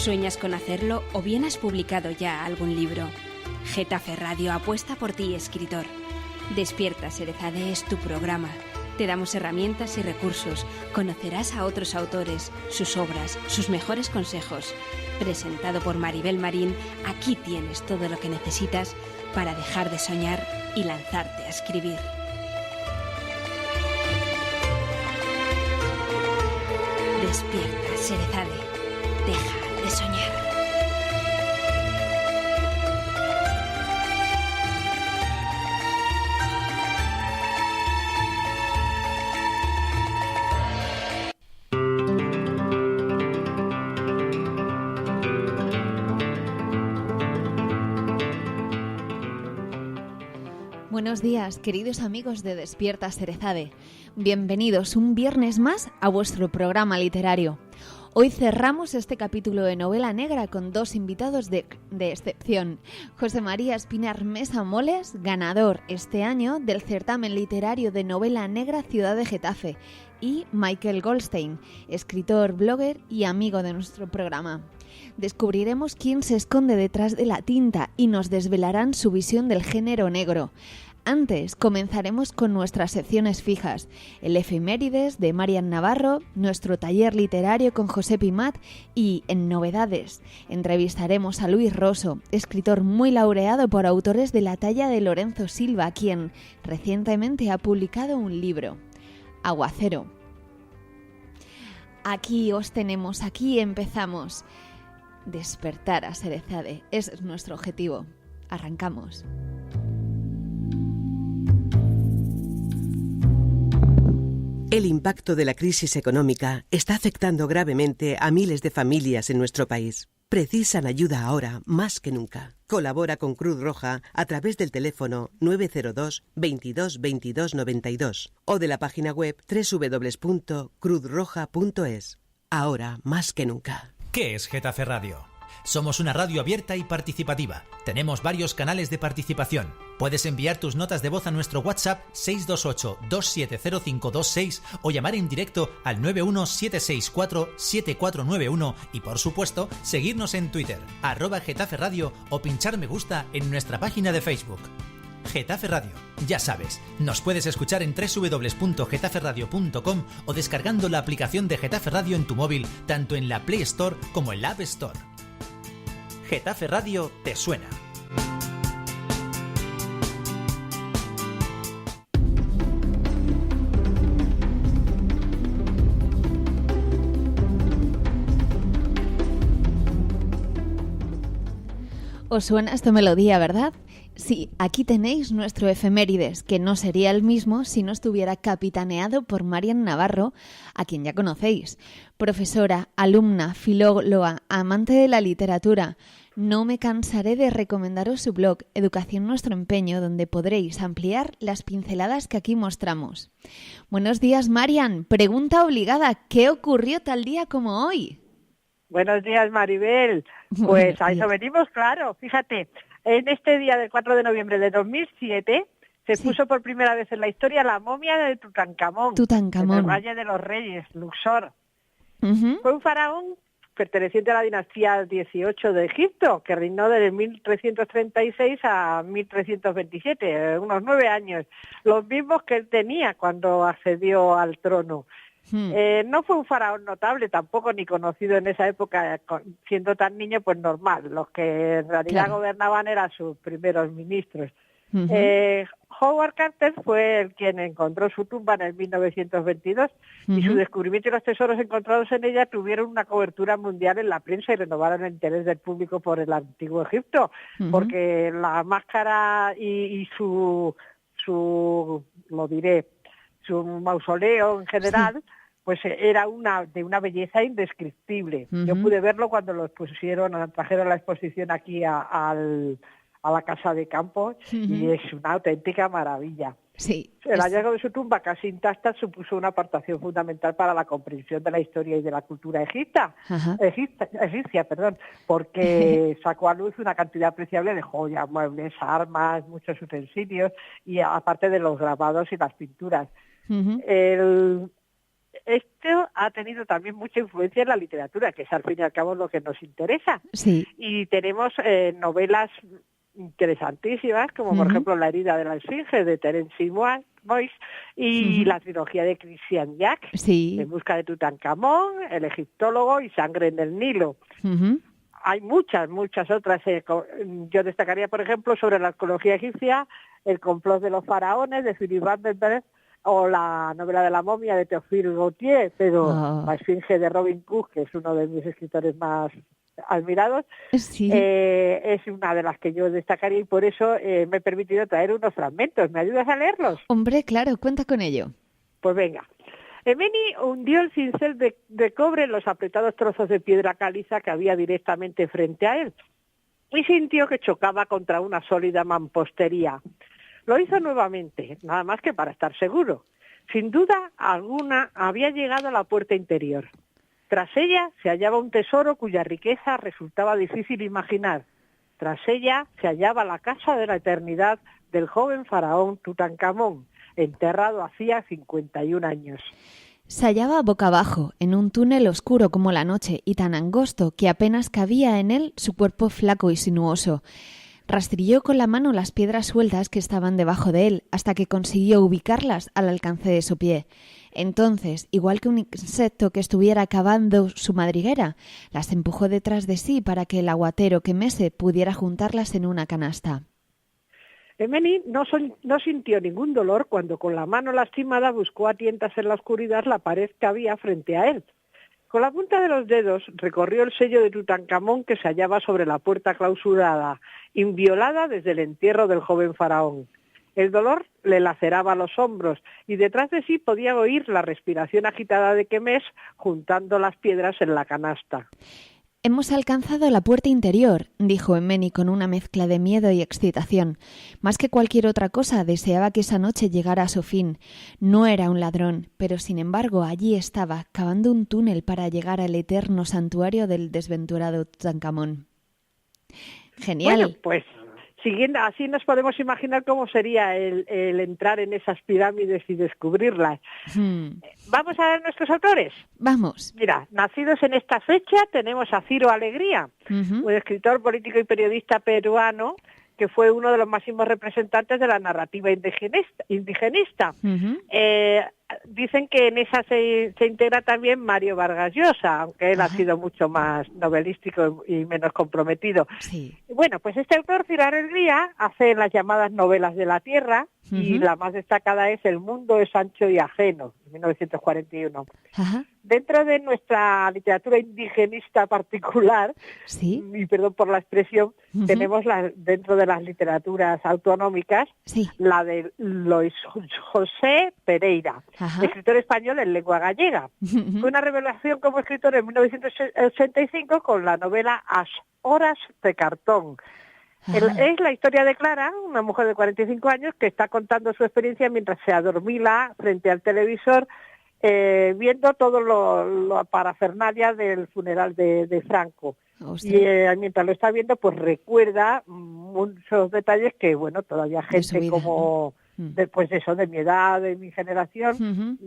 ¿Sueñas con hacerlo o bien has publicado ya algún libro? Getafe Radio apuesta por ti, escritor. Despierta Serezade es tu programa. Te damos herramientas y recursos. Conocerás a otros autores, sus obras, sus mejores consejos. Presentado por Maribel Marín, aquí tienes todo lo que necesitas para dejar de soñar y lanzarte a escribir. Despierta, Serezade. Deja de soñar. Buenos días, queridos amigos de Despierta Serezade. Bienvenidos un viernes más a vuestro programa literario. Hoy cerramos este capítulo de Novela Negra con dos invitados de excepción. José María Espinar Mesa Moles, ganador este año del certamen literario de Novela Negra Ciudad de Getafe, y Michael Goldstein, escritor, blogger y amigo de nuestro programa. Descubriremos quién se esconde detrás de la tinta y nos desvelarán su visión del género negro. Antes, comenzaremos con nuestras secciones fijas, el Efemérides de Marian Navarro, nuestro taller literario con José Pimat y, en novedades, entrevistaremos a Luis Rosso, escritor muy laureado por autores de la talla de Lorenzo Silva, quien recientemente ha publicado un libro, Aguacero. Aquí os tenemos, aquí empezamos. Despertar a Serezade, ese es nuestro objetivo. Arrancamos. El impacto de la crisis económica está afectando gravemente a miles de familias en nuestro país. Precisan ayuda ahora más que nunca. Colabora con Cruz Roja a través del teléfono 902 22 22 92 o de la página web www.cruzroja.es. Ahora más que nunca. ¿Qué es Getafe Radio? Somos una radio abierta y participativa. Tenemos varios canales de participación. Puedes enviar tus notas de voz a nuestro WhatsApp 628-270526 o llamar en directo al 91764-7491 y, por supuesto, seguirnos en Twitter, @Getafe Radio o pinchar me gusta en nuestra página de Facebook. Getafe Radio, ya sabes, nos puedes escuchar en www.getaferadio.com o descargando la aplicación de Getafe Radio en tu móvil, tanto en la Play Store como en la App Store. Getafe Radio te suena. Os suena esta melodía, ¿verdad? Sí, aquí tenéis nuestro Efemérides, que no sería el mismo si no estuviera capitaneado por Marian Navarro, a quien ya conocéis. Profesora, alumna, filóloga, amante de la literatura. No me cansaré de recomendaros su blog, Educación Nuestro Empeño, donde podréis ampliar las pinceladas que aquí mostramos. Buenos días, Marian. Pregunta obligada, ¿qué ocurrió tal día como hoy? Buenos días, Maribel. Pues a eso venimos, claro. Fíjate, en este día del 4 de noviembre de 2007 se puso por primera vez en la historia la momia de Tutankamón. En el Valle de los Reyes, Luxor. Fue un faraón perteneciente a la dinastía 18 de Egipto, que reinó desde 1336 a 1327, unos 9 años, los mismos que él tenía cuando accedió al trono. No fue un faraón notable tampoco, ni conocido en esa época, siendo tan niño, pues normal. Los que en realidad gobernaban eran sus primeros ministros. Howard Carter fue el quien encontró su tumba en el 1922 y su descubrimiento y los tesoros encontrados en ella tuvieron una cobertura mundial en la prensa y renovaron el interés del público por el antiguo Egipto, porque la máscara y su mausoleo en general, pues era de una belleza indescriptible. Yo pude verlo cuando lo trajeron la exposición aquí a la Casa de Campo y es una auténtica maravilla. Sí. El hallazgo de su tumba casi intacta supuso una aportación fundamental para la comprensión de la historia y de la cultura egipcia, porque sacó a luz una cantidad apreciable de joyas, muebles, armas, muchos utensilios y aparte de los grabados y las pinturas. esto ha tenido también mucha influencia en la literatura, que es al fin y al cabo lo que nos interesa. Sí. Y tenemos novelas interesantísimas, como por ejemplo La herida de la esfinge, de Terence Boyce, y la trilogía de Christian Jack, En busca de Tutankamón, El egiptólogo y Sangre en el Nilo. Hay muchas otras. Yo destacaría, por ejemplo, sobre la arqueología egipcia, El complot de los faraones, de Philip Vandenberg, o la novela de la momia de Théophile Gautier, pero La esfinge de Robin Cook, que es uno de mis escritores más admirados, es una de las que yo destacaría, y por eso me he permitido traer unos fragmentos. ¿Me ayudas a leerlos? Hombre, claro, cuenta con ello. Pues venga. Emeni hundió el cincel de cobre en los apretados trozos de piedra caliza que había directamente frente a él y sintió que chocaba contra una sólida mampostería. Lo hizo nuevamente, nada más que para estar seguro. Sin duda alguna había llegado a la puerta interior. Tras ella se hallaba un tesoro cuya riqueza resultaba difícil imaginar. Tras ella se hallaba la casa de la eternidad del joven faraón Tutankamón, enterrado hacía 51 años. Se hallaba boca abajo, en un túnel oscuro como la noche y tan angosto que apenas cabía en él su cuerpo flaco y sinuoso. Rastrilló con la mano las piedras sueltas que estaban debajo de él hasta que consiguió ubicarlas al alcance de su pie. Entonces, igual que un insecto que estuviera cavando su madriguera, las empujó detrás de sí para que el aguatero que mece pudiera juntarlas en una canasta. Emeni no sintió ningún dolor cuando con la mano lastimada buscó a tientas en la oscuridad la pared que había frente a él. Con la punta de los dedos recorrió el sello de Tutankamón que se hallaba sobre la puerta clausurada, inviolada desde el entierro del joven faraón. El dolor le laceraba los hombros y detrás de sí podía oír la respiración agitada de Kemes juntando las piedras en la canasta. «Hemos alcanzado la puerta interior», dijo Emeni con una mezcla de miedo y excitación. Más que cualquier otra cosa, deseaba que esa noche llegara a su fin. No era un ladrón, pero sin embargo allí estaba, cavando un túnel para llegar al eterno santuario del desventurado Tutankamón. Genial. Bueno, pues siguiendo, así nos podemos imaginar cómo sería el entrar en esas pirámides y descubrirlas. ¿Vamos a ver nuestros autores? Vamos. Mira, nacidos en esta fecha tenemos a Ciro Alegría, un escritor, político y periodista peruano que fue uno de los máximos representantes de la narrativa indigenista. Dicen que en esa se integra también Mario Vargas Llosa, aunque él ha sido mucho más novelístico y menos comprometido. Sí. Bueno, pues este autor, Ciro Alegría, hace las llamadas novelas de la tierra, y la más destacada es El mundo es ancho y ajeno, 1941. Dentro de nuestra literatura indigenista particular, y perdón por la expresión, tenemos tenro de las literaturas autonómicas, la de Luis José Pereira, escritor español en lengua gallega. Fue una revelación como escritor en 1985 con la novela As horas de cartón. Es la historia de Clara, una mujer de 45 años que está contando su experiencia mientras se adormila frente al televisor, viendo todo lo parafernalia del funeral de Franco. Y mientras lo está viendo, pues recuerda muchos detalles que, bueno, todavía gente como después de eso, de mi edad, de mi generación,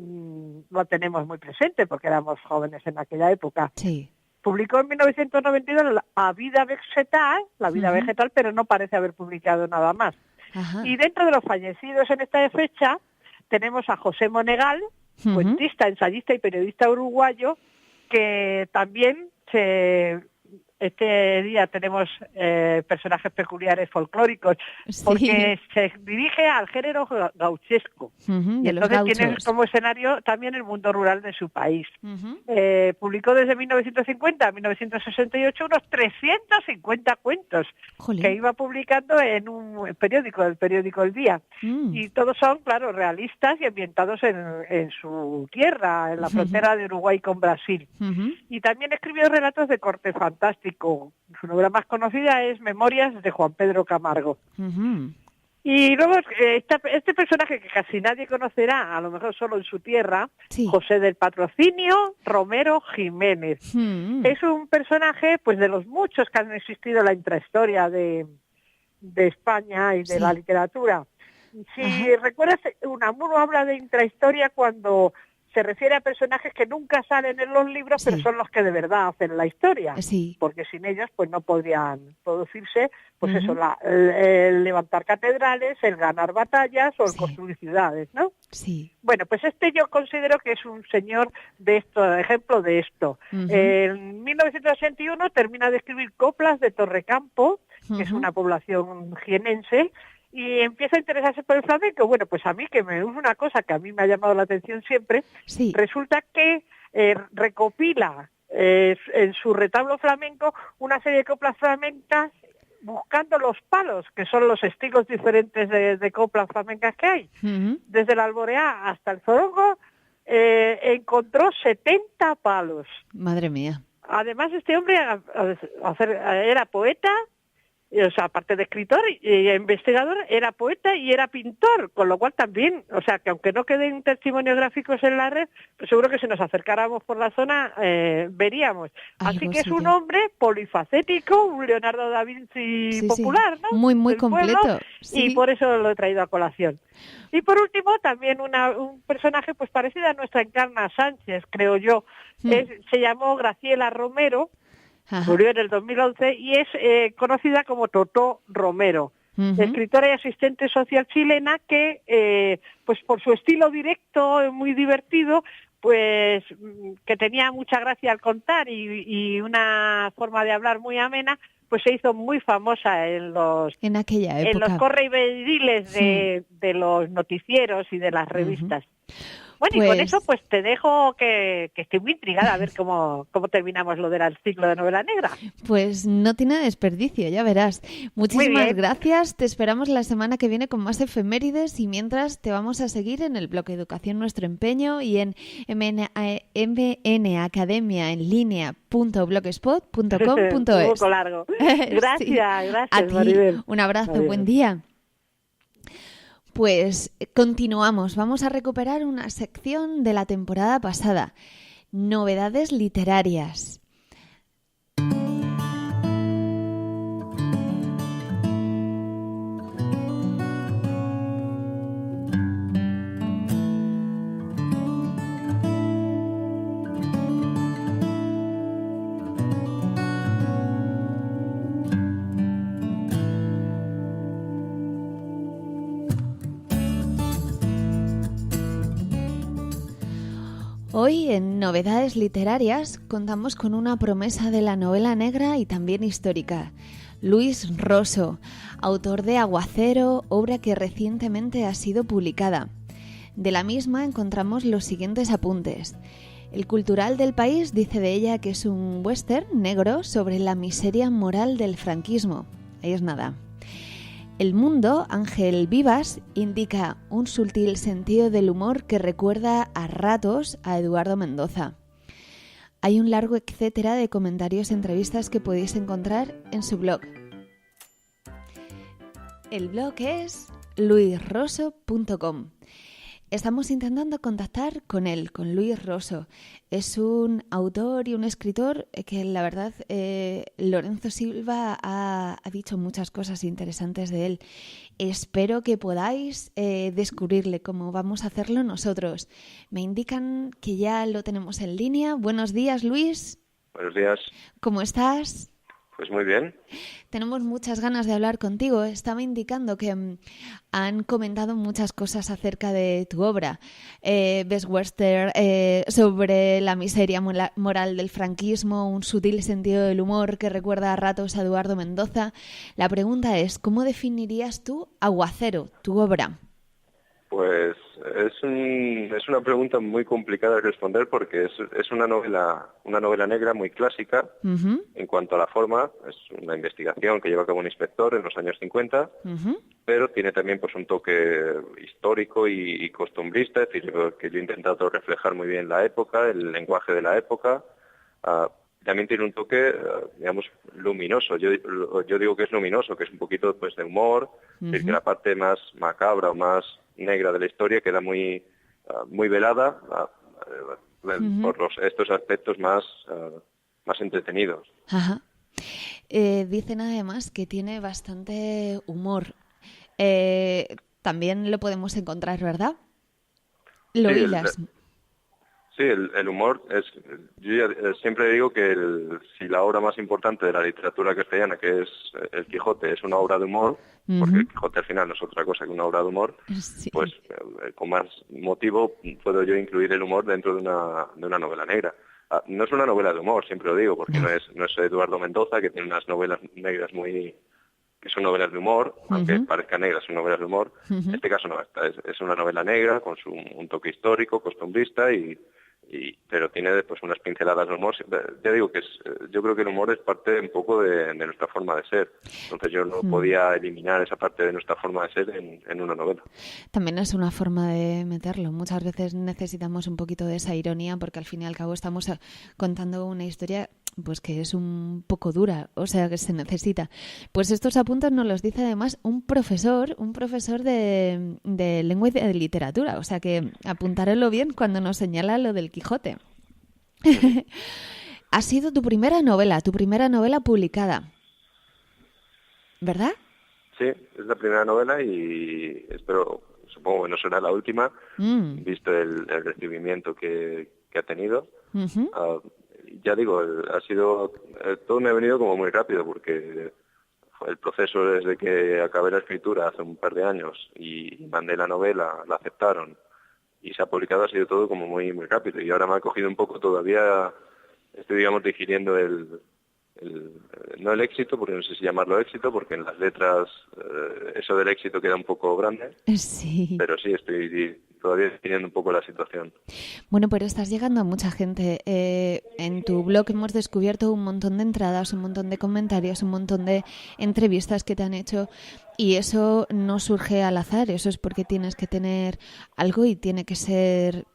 lo tenemos muy presente porque éramos jóvenes en aquella época. Sí. Publicó en 1992 La vida vegetal, pero no parece haber publicado nada más. Y dentro de los fallecidos en esta fecha tenemos a José Monegal, cuentista, ensayista y periodista uruguayo, que también este día tenemos personajes peculiares folclóricos, porque se dirige al género gauchesco, y entonces tiene como escenario también el mundo rural de su país. Publicó desde 1950 a 1968 unos 350 cuentos que iba publicando en un periódico, el periódico El Día, y todos son, claro, realistas y ambientados en su tierra, en la frontera de Uruguay con Brasil. Y también escribió relatos de corte fantástico. Su novela más conocida es Memorias de Juan Pedro Camargo. Y luego este personaje que casi nadie conocerá, a lo mejor solo en su tierra, José del Patrocinio Romero Jiménez. Es un personaje, pues, de los muchos que han existido en la intrahistoria de España y de la literatura. Si recuerdas, Unamuno habla de intrahistoria cuando se refiere a personajes que nunca salen en los libros, Sí. pero son los que de verdad hacen la historia. Sí. Porque sin ellos pues no podrían producirse, pues Ujú. eso, el levantar catedrales, el ganar batallas o el Sí. construir ciudades, ¿no? Sí. Bueno, pues yo considero que es un señor de esto, ejemplo de esto. Ujú. En 1981 termina de escribir Coplas de Torrecampo, que es Ujú. una población jienense, y empieza a interesarse por el flamenco. Bueno, pues a mí, que es una cosa que a mí me ha llamado la atención siempre, Sí. resulta que recopila en su retablo flamenco una serie de coplas flamencas buscando los palos, que son los estilos diferentes de coplas flamencas que hay. Ujú. Desde el alboreá hasta el zorongo encontró 70 palos. Madre mía. Además, este hombre era poeta, o sea, aparte de escritor y investigador, era poeta y era pintor, con lo cual también, o sea, que aunque no queden testimonios gráficos en la red, pues seguro que si nos acercáramos por la zona veríamos. Así Algo que es un suyo. hombre polifacético, un Leonardo da Vinci Sí, sí. popular, ¿no? Muy, muy Del pueblo, completo. Sí. y por eso lo he traído a colación. Y por último, también un personaje pues parecido a nuestra Encarna Sánchez, creo yo. Se llamó Graciela Romero, Ajá. murió en el 2011 y es conocida como Totó Romero, Ujú. escritora y asistente social chilena que, pues por su estilo directo, muy divertido, pues que tenía mucha gracia al contar y una forma de hablar muy amena, pues se hizo muy famosa en los En aquella en los época. correveidíles de los noticieros y de las revistas. Bueno, y con Pues- eso pues te dejo que estoy muy intrigada a ver cómo terminamos lo del ciclo de novela negra. Pues no tiene desperdicio, ya verás. Muchísimas bien. gracias. Te esperamos la semana que viene con más efemérides y mientras te vamos a seguir en el blog Educación Nuestro Empeño y en mnacademiaenlinea.blogspot.com.es. Un poco largo. Gracias, Sí. gracias, A ti, Maribel. un abrazo, Adiós. buen día. Pues continuamos. Vamos a recuperar una sección de la temporada pasada. Novedades literarias. Hoy en Novedades Literarias contamos con una promesa de la novela negra y también histórica. Luis Rosso, autor de Aguacero, obra que recientemente ha sido publicada. De la misma encontramos los siguientes apuntes. El Cultural del País dice de ella que es un western negro sobre la miseria moral del franquismo. Ahí es nada. El Mundo, Ángel Vivas, indica un sutil sentido del humor que recuerda a ratos a Eduardo Mendoza. Hay un largo etcétera de comentarios y entrevistas que podéis encontrar en su blog. El blog es luisrosso.com. Estamos intentando contactar con él, con Luis Rosso. Es un autor y un escritor que la verdad Lorenzo Silva ha dicho muchas cosas interesantes de él. Espero que podáis descubrirle como vamos a hacerlo nosotros. Me indican que ya lo tenemos en línea. Buenos días, Luis. Buenos días. ¿Cómo estás? Pues muy bien. Tenemos muchas ganas de hablar contigo. Estaba indicando que han comentado muchas cosas acerca de tu obra. Best Western, sobre la miseria moral del franquismo, un sutil sentido del humor que recuerda a ratos a Eduardo Mendoza. La pregunta es, ¿cómo definirías tú Aguacero, tu obra? Pues es una pregunta muy complicada de responder porque es una novela negra muy clásica. Uh-huh. En cuanto a la forma. Es una investigación que lleva a cabo un inspector en los años 50, Uh-huh. pero tiene también pues un toque histórico y costumbrista, es decir, que yo he intentado reflejar muy bien la época, el lenguaje de la época. También tiene un toque, digamos, luminoso. Yo digo que es luminoso, que es un poquito pues de humor, es decir, que la parte más macabra o más negra de la historia queda muy velada por estos aspectos más entretenidos. Ajá. Dicen además que tiene bastante humor. También lo podemos encontrar, ¿verdad? Lo Sí, hilas. Sí, el humor es... Yo siempre digo que si la obra más importante de la literatura castellana, que es El Quijote, es una obra de humor, porque El Quijote al final no es otra cosa que una obra de humor, Sí. pues con más motivo puedo yo incluir el humor dentro de una novela negra. No es una novela de humor, siempre lo digo, porque no es Eduardo Mendoza, que tiene unas novelas negras que son novelas de humor, aunque parezcan negras, son novelas de humor. En este caso no, es una novela negra con un toque histórico, costumbrista, pero tiene pues unas pinceladas de humor. Ya digo que yo creo que el humor es parte un poco de nuestra forma de ser. Entonces yo no podía eliminar esa parte de nuestra forma de ser en una novela. También es una forma de meterlo. Muchas veces necesitamos un poquito de esa ironía porque al fin y al cabo estamos contando una historia pues que es un poco dura, o sea que se necesita. Pues estos apuntes nos los dice además un profesor de lengua y de literatura, o sea que apuntárelo bien cuando nos señala lo del Quijote. Ha sido tu primera novela publicada, ¿verdad? Sí, es la primera novela y supongo que no será la última, visto el recibimiento que ha tenido. Ya digo, ha sido, todo me ha venido como muy rápido porque el proceso desde que acabé la escritura hace un par de años y mandé la novela, la aceptaron y se ha publicado, ha sido todo como muy muy rápido y ahora me ha cogido un poco todavía, estoy digamos digiriendo no el éxito, porque no sé si llamarlo éxito, porque en las letras eso del éxito queda un poco grande, sí. Pero sí, estoy todavía digiriendo un poco la situación. Bueno, pero estás llegando a mucha gente. En tu blog hemos descubierto un montón de entradas, un montón de comentarios, un montón de entrevistas que te han hecho y eso no surge al azar, eso es porque tienes que tener algo y tiene que ser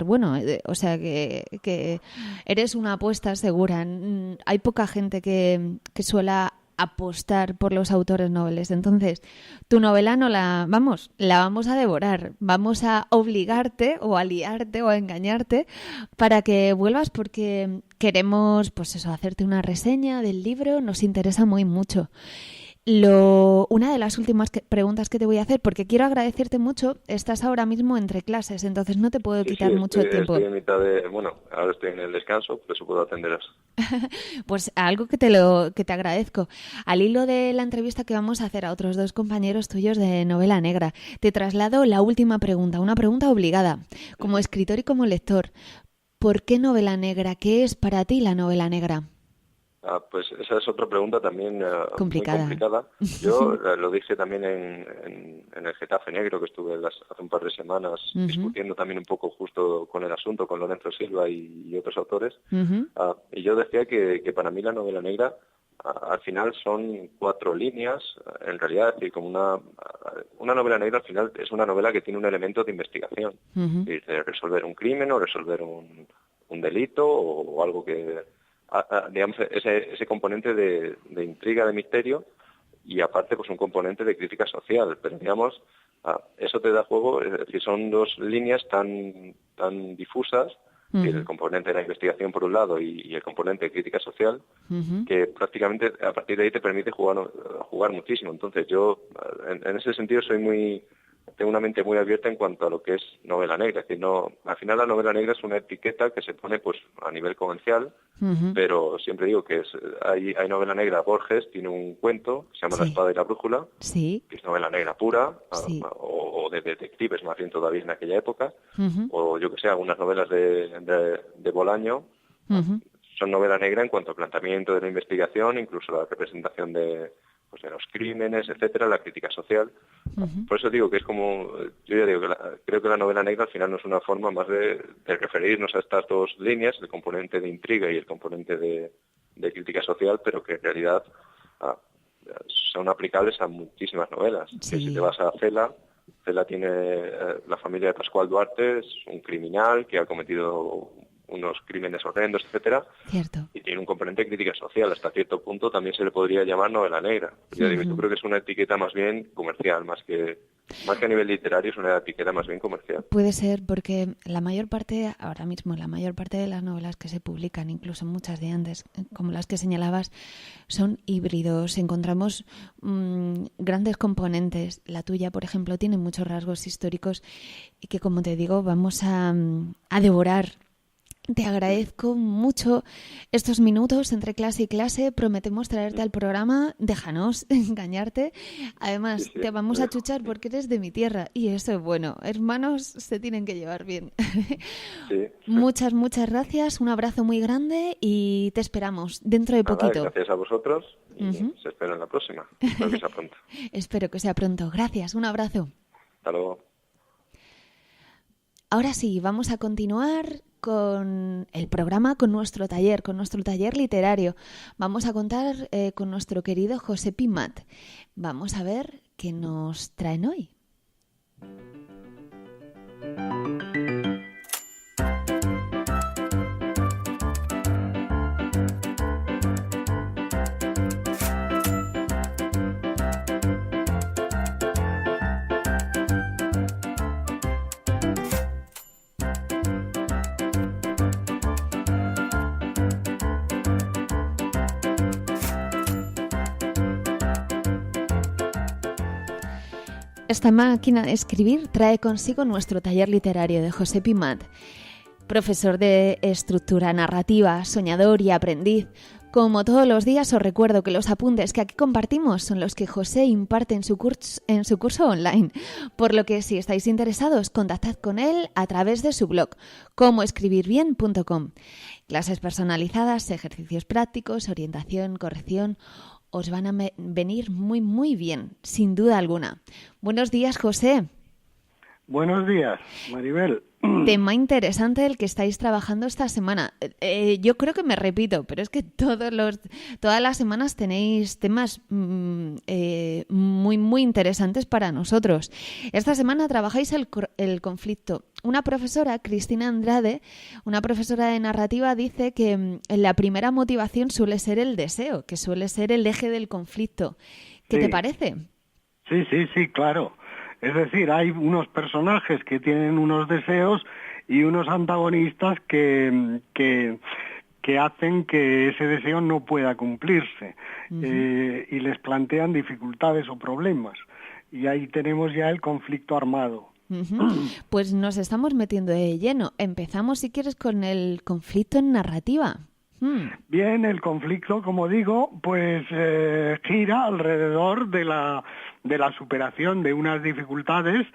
bueno, o sea que eres una apuesta segura. Hay poca gente que suela apostar por los autores nobles. Entonces, tu novela la vamos a devorar, vamos a obligarte o a liarte o a engañarte para que vuelvas porque queremos, pues eso, hacerte una reseña del libro, nos interesa muy mucho. Una de las últimas preguntas que te voy a hacer, porque quiero agradecerte mucho, estás ahora mismo entre clases, entonces no te puedo quitar mucho tiempo. Estoy en mitad ahora estoy en el descanso, por eso puedo atenderos. Pues algo que te agradezco. Al hilo de la entrevista que vamos a hacer a otros dos compañeros tuyos de Novela Negra, te traslado la última pregunta, una pregunta obligada, como escritor y como lector. ¿Por qué novela negra? ¿Qué es para ti la novela negra? Pues esa es otra pregunta también complicada. Muy complicada. Yo lo dije también en el Getafe Negro, que estuve hace un par de semanas discutiendo también un poco justo con el asunto, con Lorenzo Silva y otros autores. Y yo decía que para mí la novela negra al final son 4 líneas, en realidad, es decir, como una novela negra al final es una novela que tiene un elemento de investigación, de resolver un crimen o resolver un delito o algo que... digamos, ese componente de intriga, de misterio y aparte pues un componente de crítica social, pero digamos eso te da juego, es decir, son 2 líneas tan difusas, el componente de la investigación por un lado y el componente de crítica social, que prácticamente a partir de ahí te permite jugar muchísimo. Entonces yo en ese sentido tengo una mente muy abierta en cuanto a lo que es novela negra. Es decir, al final la novela negra es una etiqueta que se pone pues a nivel comercial, pero siempre digo que hay novela negra. Borges tiene un cuento que se llama La espada y la brújula, que es novela negra pura, o de detectives más bien todavía en aquella época, o yo que sé, algunas novelas de Bolaño, son novela negra en cuanto al planteamiento de la investigación, incluso la representación de los crímenes, etcétera, la crítica social. Por eso digo que es como, yo ya digo que creo que la novela negra al final no es una forma más de referirnos a estas 2 líneas, el componente de intriga y el componente de crítica social, pero que en realidad son aplicables a muchísimas novelas. Que si te vas a Cela tiene la familia de Pascual Duarte, es un criminal que ha cometido unos crímenes horrendos, etcétera. Cierto. Y tiene un componente de crítica social. Hasta cierto punto también se le podría llamar novela negra. Yo creo que es una etiqueta más bien comercial, más que a nivel literario, es una etiqueta más bien comercial. Puede ser, porque la mayor parte de las novelas que se publican, incluso muchas de antes, como las que señalabas, son híbridos. Encontramos grandes componentes. La tuya, por ejemplo, tiene muchos rasgos históricos y que, como te digo, vamos a devorar Te agradezco mucho estos minutos entre clase y clase. Prometemos traerte al programa. Déjanos engañarte. Además, te vamos a chuchar porque eres de mi tierra. Y eso es bueno. Hermanos se tienen que llevar bien. Sí. Muchas gracias. Un abrazo muy grande y te esperamos dentro de poquito. Gracias a vosotros y se espera en la próxima. Espero que sea pronto. Espero que sea pronto. Gracias. Un abrazo. Hasta luego. Ahora sí, vamos a continuar con el programa, con nuestro taller literario. Vamos a contar con nuestro querido José Pimat. Vamos a ver qué nos traen hoy. Esta máquina de escribir trae consigo nuestro taller literario de José Pimat, profesor de estructura narrativa, soñador y aprendiz. Como todos los días os recuerdo que los apuntes que aquí compartimos son los que José imparte en su curso online, por lo que si estáis interesados contactad con él a través de su blog comoescribirbien.com. Clases personalizadas, ejercicios prácticos, orientación, corrección. Os van a venir muy bien, sin duda alguna. Buenos días, José. Buenos días, Maribel. Tema interesante el que estáis trabajando esta semana. Yo creo que me repito, pero es que todas las semanas tenéis temas muy interesantes para nosotros. Esta semana trabajáis el conflicto. Una profesora, Cristina Andrade, una profesora de narrativa, dice que la primera motivación suele ser el deseo, que suele ser el eje del conflicto. ¿Qué te parece? Sí, claro. Es decir, hay unos personajes que tienen unos deseos y unos antagonistas que hacen que ese deseo no pueda cumplirse y les plantean dificultades o problemas. Y ahí tenemos ya el conflicto armado. Pues nos estamos metiendo de lleno. Empezamos, si quieres, con el conflicto en narrativa. Bien, el conflicto, como digo, pues gira alrededor de la superación de unas dificultades,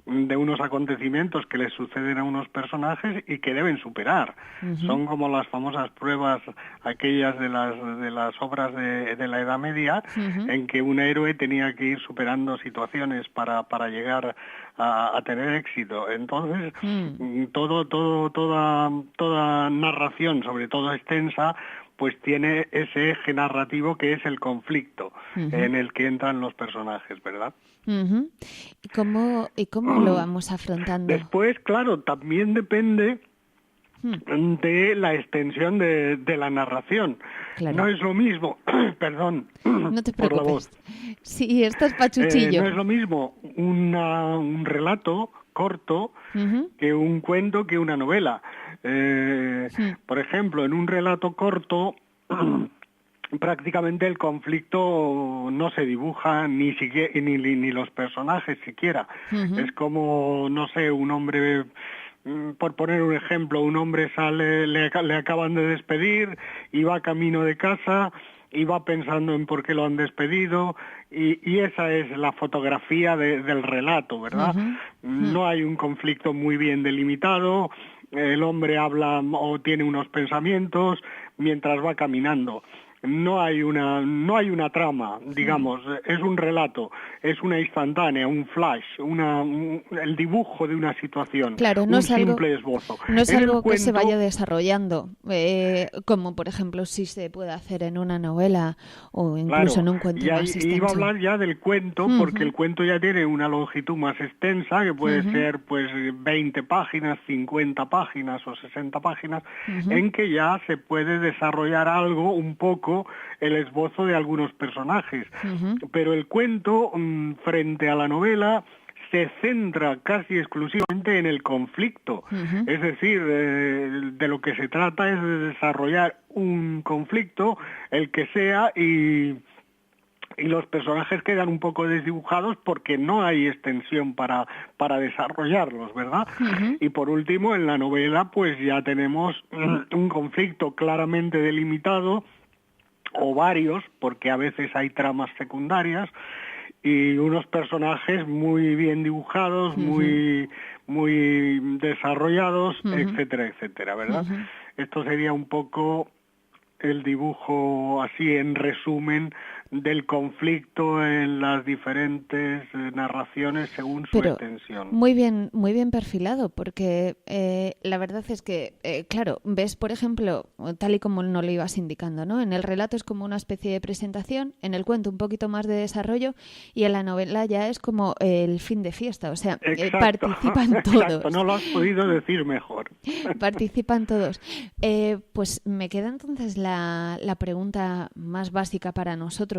de unos acontecimientos que les suceden a unos personajes y que deben superar. Son como las famosas pruebas, aquellas de las obras de la Edad Media, en que un héroe tenía que ir superando situaciones para llegar a tener éxito. Entonces, toda narración, sobre todo extensa, pues tiene ese eje narrativo que es el conflicto en el que entran los personajes, ¿verdad? ¿Y cómo lo vamos afrontando? Después, claro, también depende de la extensión de la narración. Claro. No es lo mismo, perdón, no te preocupes. Por la voz. Sí, esto es pachuchillo. No es lo mismo un relato corto que un cuento, que una novela. Por ejemplo, en un relato corto prácticamente el conflicto no se dibuja ni los personajes siquiera. Es como, no sé, un hombre, por poner un ejemplo, un hombre sale, le acaban de despedir y va camino de casa y va pensando en por qué lo han despedido y esa es la fotografía del relato, ¿verdad? No hay un conflicto muy bien delimitado, el hombre habla o tiene unos pensamientos mientras va caminando. No hay una trama, digamos, es un relato, es una instantánea, un flash, el dibujo de una situación, claro, no un es algo, simple esbozo. No es algo que se vaya desarrollando, como por ejemplo si se puede hacer en una novela o incluso en un cuento más extenso. Iba a hablar ya del cuento, porque el cuento ya tiene una longitud más extensa, que puede ser pues 20 páginas, 50 páginas o 60 páginas, en que ya se puede desarrollar algo un poco el esbozo de algunos personajes. Pero el cuento, frente a la novela, se centra casi exclusivamente en el conflicto. Es decir, de lo que se trata es de desarrollar un conflicto, el que sea, y y los personajes quedan un poco desdibujados porque no hay extensión para desarrollarlos, ¿verdad? Y por último, en la novela pues ya tenemos un conflicto claramente delimitado, o varios, porque a veces hay tramas secundarias, y unos personajes muy bien dibujados, muy desarrollados, etcétera, etcétera, ¿verdad? Esto sería un poco el dibujo así en resumen del conflicto en las diferentes narraciones según su extensión. Muy bien perfilado, porque la verdad es que, claro, ves, por ejemplo, tal y como nos lo ibas indicando, ¿no? En el relato es como una especie de presentación, en el cuento un poquito más de desarrollo, y en la novela ya es como el fin de fiesta, o sea, participan todos. Exacto, no lo has podido decir mejor. Participan todos. Pues me queda entonces la pregunta más básica para nosotros.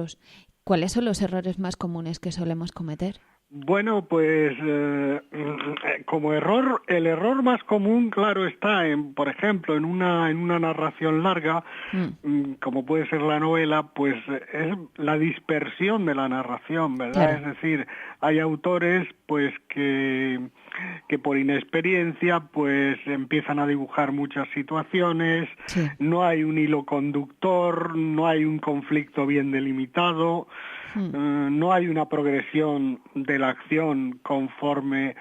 ¿Cuáles son los errores más comunes que solemos cometer? Bueno, pues como error, el error más común, claro, está por ejemplo, en una narración larga, como puede ser la novela, pues es la dispersión de la narración, ¿verdad? Claro. Es decir, hay autores, pues que por inexperiencia, pues empiezan a dibujar muchas situaciones, no hay un hilo conductor, no hay un conflicto bien delimitado. No hay una progresión de la acción conforme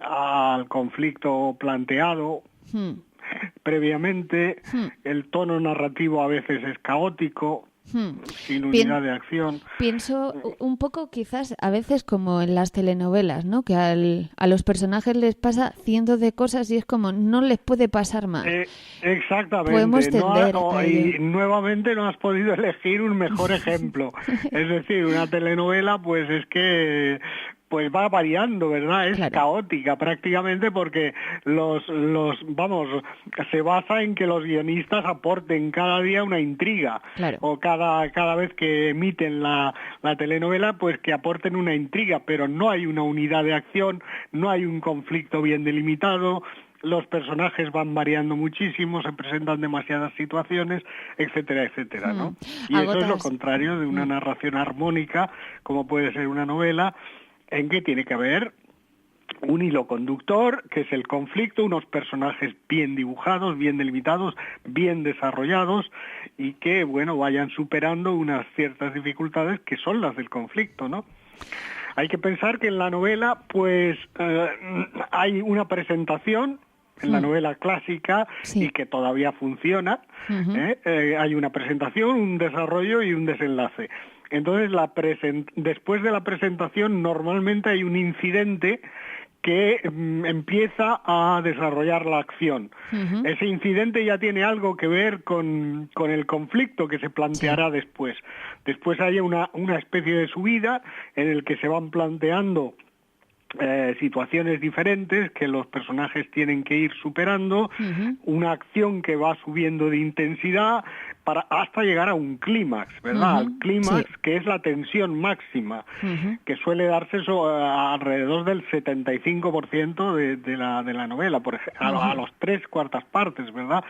al conflicto planteado previamente. El tono narrativo a veces es caótico, sin unidad de acción. Pienso un poco quizás a veces como en las telenovelas, ¿no? Que a los personajes les pasa cientos de cosas y es como no les puede pasar más. Exactamente. Podemos tender. Y nuevamente no has podido elegir un mejor ejemplo. Es decir, una telenovela pues es que pues va variando, ¿verdad? Es caótica prácticamente porque se basa en que los guionistas aporten cada día una intriga. O cada vez que emiten la telenovela, pues que aporten una intriga, pero no hay una unidad de acción, no hay un conflicto bien delimitado, los personajes van variando muchísimo, se presentan demasiadas situaciones, etcétera, etcétera, ¿no? Y eso es lo contrario de una narración armónica, como puede ser una novela, en que tiene que haber un hilo conductor, que es el conflicto, unos personajes bien dibujados, bien delimitados, bien desarrollados, y que, bueno, vayan superando unas ciertas dificultades que son las del conflicto, ¿no? Hay que pensar que en la novela, pues, hay una presentación, en la novela clásica, y que todavía funciona, hay una presentación, un desarrollo y un desenlace. Entonces, después de la presentación, normalmente hay un incidente que empieza a desarrollar la acción. Ese incidente ya tiene algo que ver con el conflicto que se planteará después. Después hay una especie de subida en el que se van planteando situaciones diferentes que los personajes tienen que ir superando, una acción que va subiendo de intensidad hasta llegar a un clímax, ¿verdad? Al clímax, que es la tensión máxima, que suele darse alrededor del 75% de la novela, por ejemplo, a los 3/4 partes, ¿verdad?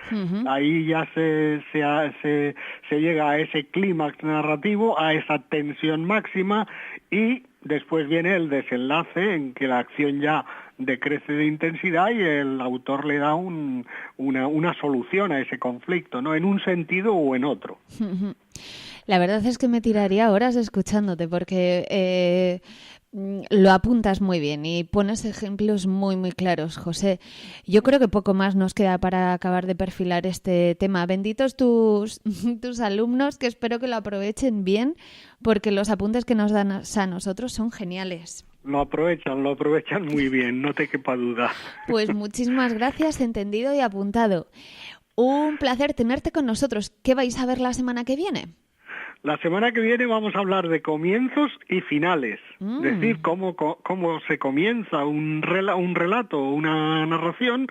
Ahí ya se llega a ese clímax narrativo, a esa tensión máxima, y después viene el desenlace en que la acción ya decrece de intensidad y el autor le da una solución a ese conflicto, ¿no? En un sentido o en otro. La verdad es que me tiraría horas escuchándote porque lo apuntas muy bien y pones ejemplos muy, muy claros, José. Yo creo que poco más nos queda para acabar de perfilar este tema. Benditos tus alumnos, que espero que lo aprovechen bien, porque los apuntes que nos dan a nosotros son geniales. Lo aprovechan muy bien, no te quepa duda. Pues muchísimas gracias, entendido y apuntado. Un placer tenerte con nosotros. ¿Qué vais a ver la semana que viene? La semana que viene vamos a hablar de comienzos y finales, es decir, cómo se comienza un relato, una narración,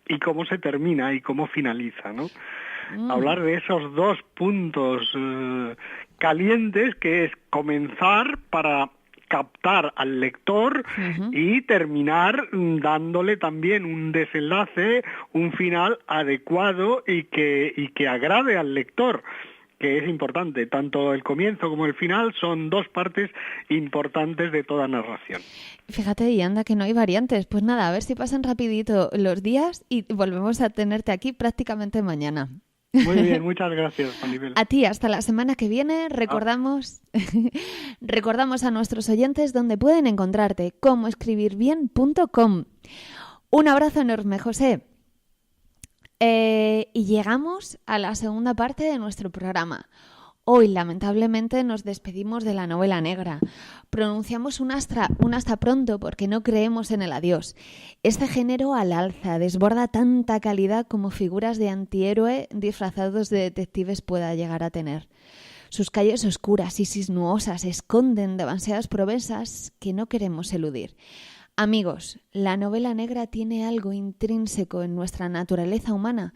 y cómo se termina y cómo finaliza, ¿no? Hablar de esos dos puntos calientes, que es comenzar para captar al lector y terminar dándole también un desenlace, un final adecuado y que agrade al lector. que es importante. Tanto el comienzo como el final son dos partes importantes de toda narración. Fíjate, y anda que no hay variantes. Pues nada, a ver si pasan rapidito los días y volvemos a tenerte aquí prácticamente mañana. Muy bien, muchas gracias, Maribel. A ti, hasta la semana que viene. Recordamos a nuestros oyentes dónde pueden encontrarte, comoescribirbien.com. Un abrazo enorme, José. Y llegamos a la segunda parte de nuestro programa. Hoy, lamentablemente, nos despedimos de la novela negra. Pronunciamos un hasta pronto porque no creemos en el adiós. Este género al alza desborda tanta calidad como figuras de antihéroe disfrazados de detectives pueda llegar a tener. Sus calles oscuras y sinuosas esconden demasiadas promesas que no queremos eludir. Amigos, la novela negra tiene algo intrínseco en nuestra naturaleza humana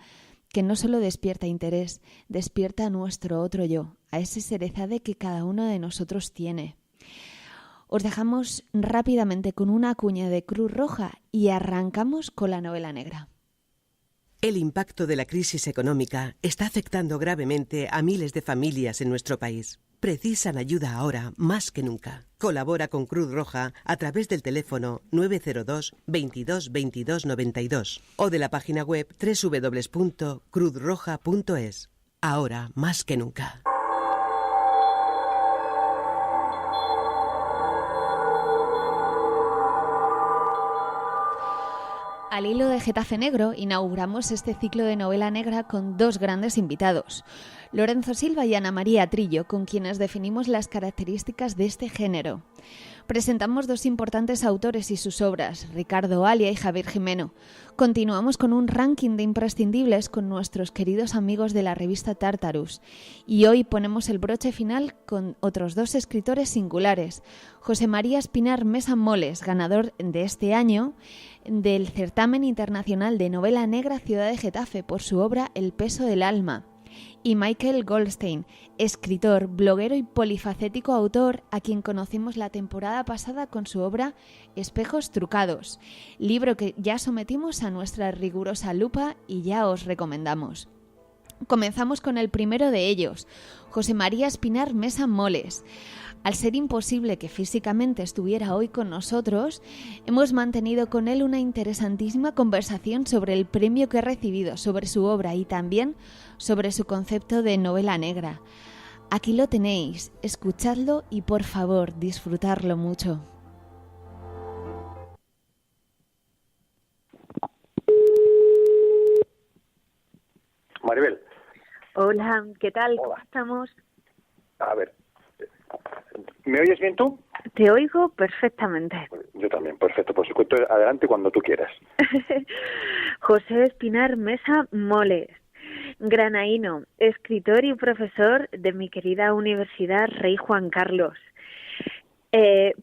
que no solo despierta interés, despierta a nuestro otro yo, a ese Cerezade que cada uno de nosotros tiene. Os dejamos rápidamente con una cuña de Cruz Roja y arrancamos con la novela negra. El impacto de la crisis económica está afectando gravemente a miles de familias en nuestro país. Precisan ayuda ahora más que nunca. Colabora con Cruz Roja a través del teléfono 902 22 22 92 o de la página web www.cruzroja.es. Ahora más que nunca. Al hilo de Getafe Negro, inauguramos este ciclo de novela negra con dos grandes invitados, Lorenzo Silva y Ana María Trillo, con quienes definimos las características de este género. Presentamos dos importantes autores y sus obras, Ricardo Alia y Javier Jimeno. Continuamos con un ranking de imprescindibles con nuestros queridos amigos de la revista Tartarus. Y hoy ponemos el broche final con otros dos escritores singulares, José María Espinar Mesa Moles, ganador de este año del Certamen Internacional de Novela Negra Ciudad de Getafe por su obra El peso del alma, y Michael Goldstein, escritor, bloguero y polifacético autor a quien conocimos la temporada pasada con su obra Espejos trucados, libro que ya sometimos a nuestra rigurosa lupa y ya os recomendamos. Comenzamos con el primero de ellos, José María Espinar Mesa Moles. Al ser imposible que físicamente estuviera hoy con nosotros, hemos mantenido con él una interesantísima conversación sobre el premio que ha recibido, sobre su obra y también sobre su concepto de novela negra. Aquí lo tenéis, escuchadlo y por favor, disfrutarlo mucho. Maribel. Hola, ¿qué tal? Hola. ¿Cómo estamos? A ver, ¿me oyes bien tú? Te oigo perfectamente. Yo también, perfecto. Por supuesto, adelante cuando tú quieras. José Espinar Mesa Moles, granaíno, escritor y profesor de mi querida Universidad Rey Juan Carlos.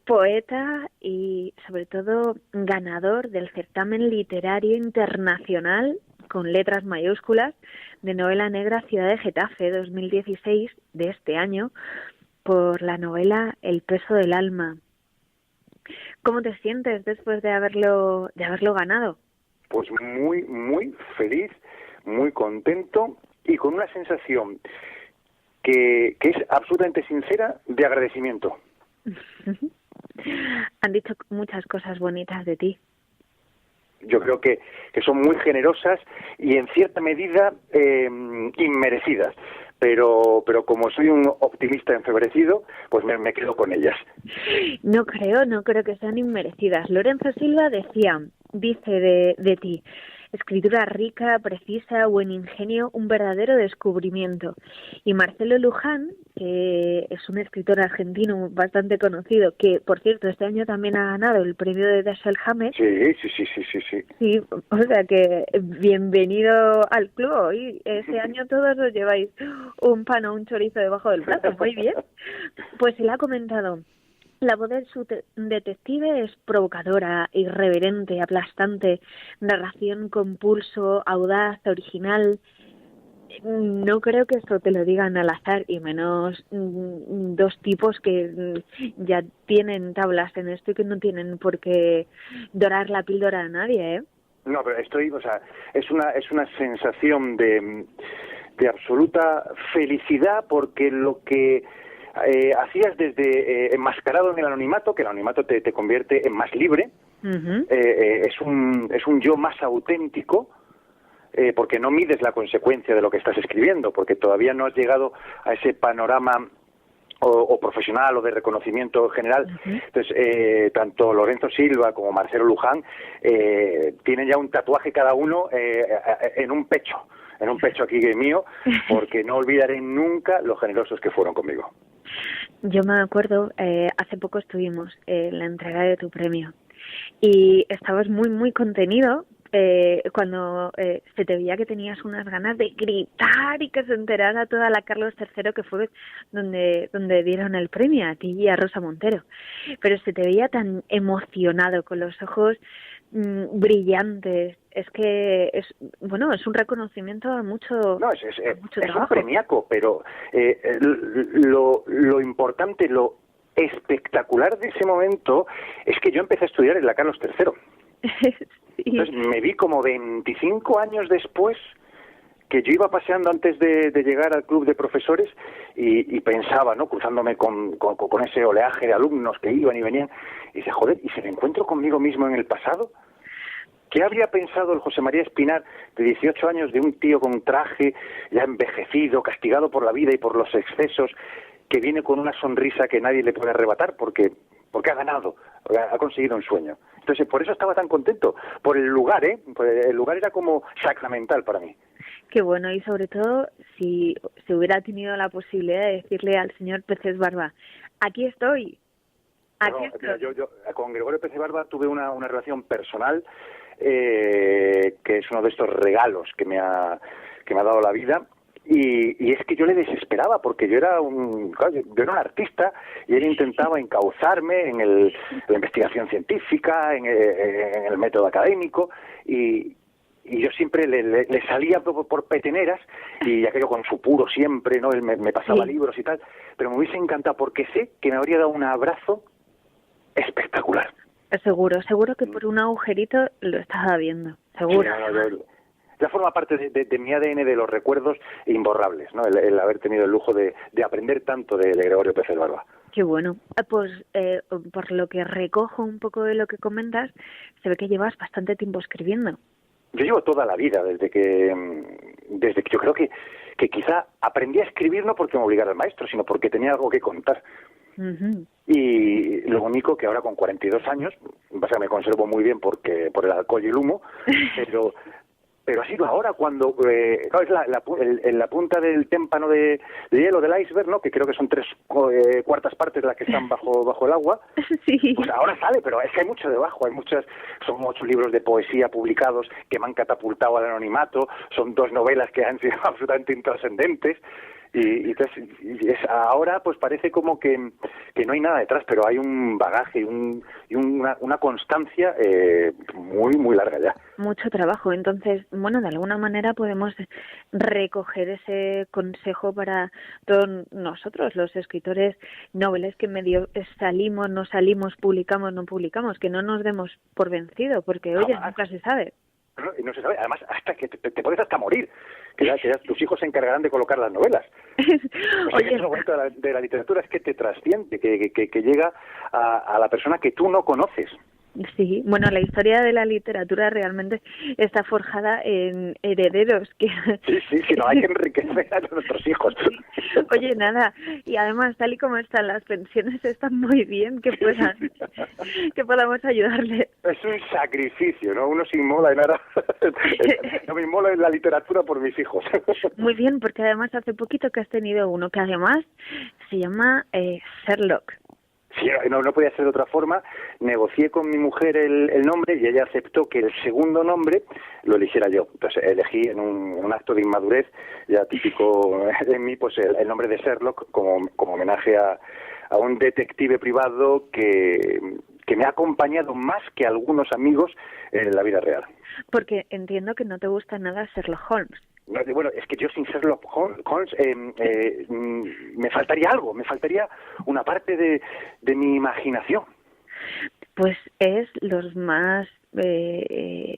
Poeta y, sobre todo, ganador del Certamen Literario Internacional, con letras mayúsculas, de novela negra Ciudad de Getafe 2016 de este año, por la novela El peso del alma. ¿Cómo te sientes después de haberlo ganado? Pues muy, muy feliz, muy contento y con una sensación que es absolutamente sincera de agradecimiento. Han dicho muchas cosas bonitas de ti. Yo creo que son muy generosas y en cierta medida inmerecidas. Pero como soy un optimista enfebrecido, pues me quedo con ellas. No creo que sean inmerecidas. Lorenzo Silva dice de ti, escritura rica, precisa, buen ingenio, un verdadero descubrimiento. Y Marcelo Luján, que es un escritor argentino bastante conocido, que por cierto este año también ha ganado el premio de Dashiell Hammett. Sí. Sí, o sea que bienvenido al club. Hoy ese año todos os lleváis un pan o un chorizo debajo del brazo, muy bien. Pues él ha comentado: la voz de su detective es provocadora, irreverente, aplastante, narración con pulso, audaz, original. No creo que esto te lo digan al azar, y menos dos tipos que ya tienen tablas en esto y que no tienen por qué dorar la píldora a nadie, ¿eh? No, pero es una sensación de de absoluta felicidad, porque lo que hacías desde enmascarado en el anonimato, que el anonimato te convierte en más libre, es un yo más auténtico, porque no mides la consecuencia de lo que estás escribiendo, porque todavía no has llegado a ese panorama o profesional o de reconocimiento general. Entonces, tanto Lorenzo Silva como Marcelo Luján tienen ya un tatuaje cada uno en un pecho aquí mío, porque no olvidaré nunca lo generosos que fueron conmigo. Yo me acuerdo, hace poco estuvimos en la entrega de tu premio y estabas muy, muy contenido cuando se te veía que tenías unas ganas de gritar y que se enterara toda la Carlos III, que fue donde dieron el premio a ti y a Rosa Montero. Pero se te veía tan emocionado, con los ojos brillantes. Es que es un reconocimiento a mucho mucho es trabajo. Un premiaco, pero lo importante, lo espectacular de ese momento es que yo empecé a estudiar en la Carlos III. Sí. Entonces me vi como 25 años después, que yo iba paseando antes de llegar al club de profesores y pensaba, ¿no?, cruzándome con ese oleaje de alumnos que iban y venían, y dice, joder, ¿y si me encuentro conmigo mismo en el pasado? ¿Qué habría pensado el José María Espinar, de 18 años, de un tío con traje, ya envejecido, castigado por la vida y por los excesos, que viene con una sonrisa que nadie le puede arrebatar porque ha ganado, ha conseguido un sueño? Entonces, por eso estaba tan contento, por el lugar, el lugar era como sacramental para mí. Qué bueno, y sobre todo, si hubiera tenido la posibilidad de decirle al señor Peces Barba, aquí estoy. Yo con Gregorio Peces Barba tuve una relación personal, que es uno de estos regalos que me ha dado la vida. Y es que yo le desesperaba, porque yo era un artista y él intentaba encauzarme en la investigación científica, en el método académico, y yo siempre le salía por peteneras, y aquello con su puro siempre, ¿no? Él me pasaba libros y tal, pero me hubiese encantado, porque sé que me habría dado un abrazo espectacular. Seguro que por un agujerito lo estaba viendo, seguro. Sí, ya forma parte de mi ADN, de los recuerdos imborrables, ¿no? El haber tenido el lujo de aprender tanto de Gregorio Peces Barba. Qué bueno. Pues por lo que recojo un poco de lo que comentas, se ve que llevas bastante tiempo escribiendo. Yo llevo toda la vida, desde que yo creo que quizá aprendí a escribir no porque me obligara el maestro, sino porque tenía algo que contar. Y lo único que ahora con 42 años, me conservo muy bien por el alcohol y el humo, pero ha sido ahora cuando, claro, es la punta del témpano de hielo del iceberg, ¿no?, que creo que son 3/4 partes las que están bajo el agua. Sí. Pues ahora sale, pero es que hay mucho debajo, son 8 libros de poesía publicados que me han catapultado al anonimato, son 2 novelas que han sido absolutamente intrascendentes. Y entonces ahora pues parece como que no hay nada detrás, pero hay un bagaje y una constancia muy, muy larga ya. Mucho trabajo. Entonces, de alguna manera podemos recoger ese consejo para todos nosotros, los escritores noveles, que medio salimos, no salimos, publicamos, no publicamos, que no nos demos por vencido, porque oye, nunca se sabe. Y no se sabe, además, hasta que te puedes hasta morir, que ya tus hijos se encargarán de colocar las novelas. Oye, lo bonito de la literatura es que te trasciende, que llega a la persona que tú no conoces. Sí, la historia de la literatura realmente está forjada en herederos que... Sí, no hay que enriquecer a nuestros hijos. Sí. Oye, nada, y además tal y como están las pensiones, están muy bien que podamos ayudarle. Es un sacrificio, ¿no? Uno se inmola en nada. No me inmola en la literatura por mis hijos. Muy bien, porque además hace poquito que has tenido uno que además se llama Sherlock. Sí, no podía ser de otra forma. Negocié con mi mujer el nombre y ella aceptó que el segundo nombre lo eligiera yo. Entonces elegí en un acto de inmadurez, ya típico de mí, pues el nombre de Sherlock como homenaje a un detective privado que me ha acompañado más que algunos amigos en la vida real. Porque entiendo que no te gusta nada Sherlock Holmes. Bueno, es que yo sin Sherlock Holmes me faltaría algo, me faltaría una parte de mi imaginación. pues es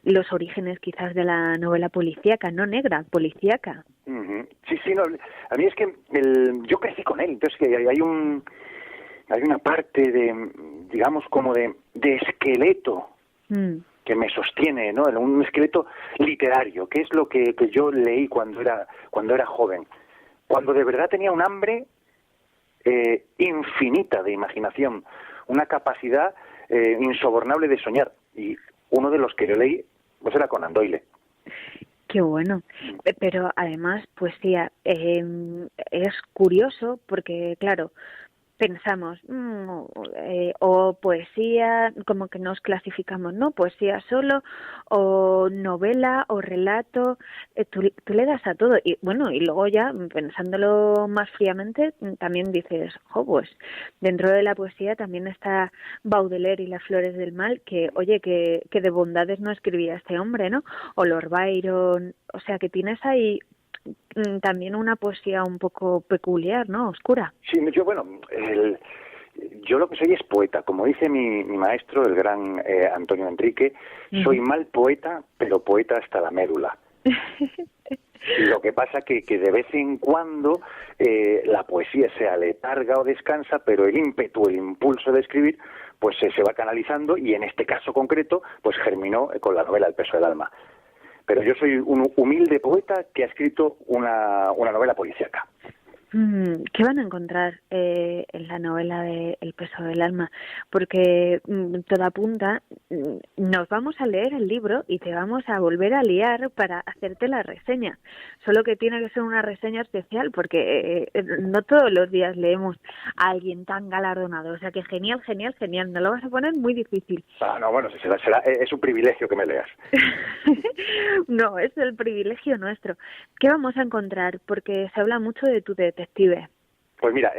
los orígenes quizás de la novela policíaca, no negra, policíaca. Sí, no, a mí es que yo crecí con él, entonces que hay una parte de, digamos, como de esqueleto que me sostiene, ¿no? Un esqueleto literario, que es lo que yo leí cuando era joven, cuando de verdad tenía un hambre infinita de imaginación, una capacidad insobornable de soñar, y uno de los que yo leí pues era Conan Doyle. Qué bueno. Pero además, poesía, es curioso porque, claro, pensamos, o poesía, como que nos clasificamos, ¿no? Poesía solo, o novela, o relato, tú le das a todo. Y bueno, y luego ya, pensándolo más fríamente, también dices, pues dentro de la poesía también está Baudelaire y las flores del mal, que, oye, que de bondades no escribía este hombre, ¿no? O Lord Byron, o sea, que tienes ahí también una poesía un poco peculiar, ¿no? Oscura. Sí, yo lo que soy es poeta. Como dice mi maestro, el gran Antonio Enrique, soy mal poeta, pero poeta hasta la médula. Lo que pasa que de vez en cuando la poesía se aletarga o descansa, pero el ímpetu, el impulso de escribir, pues se va canalizando, y en este caso concreto, pues germinó con la novela El peso del alma. Pero yo soy un humilde poeta que ha escrito una novela policíaca. ¿Qué van a encontrar en la novela de El peso del alma? Porque todo apunta, nos vamos a leer el libro y te vamos a volver a liar para hacerte la reseña. Solo que tiene que ser una reseña especial, porque no todos los días leemos a alguien tan galardonado. O sea que genial, no lo vas a poner muy difícil. No, bueno, es un privilegio que me leas. No, es el privilegio nuestro. ¿Qué vamos a encontrar? Porque se habla mucho de tu detective. Pues mira,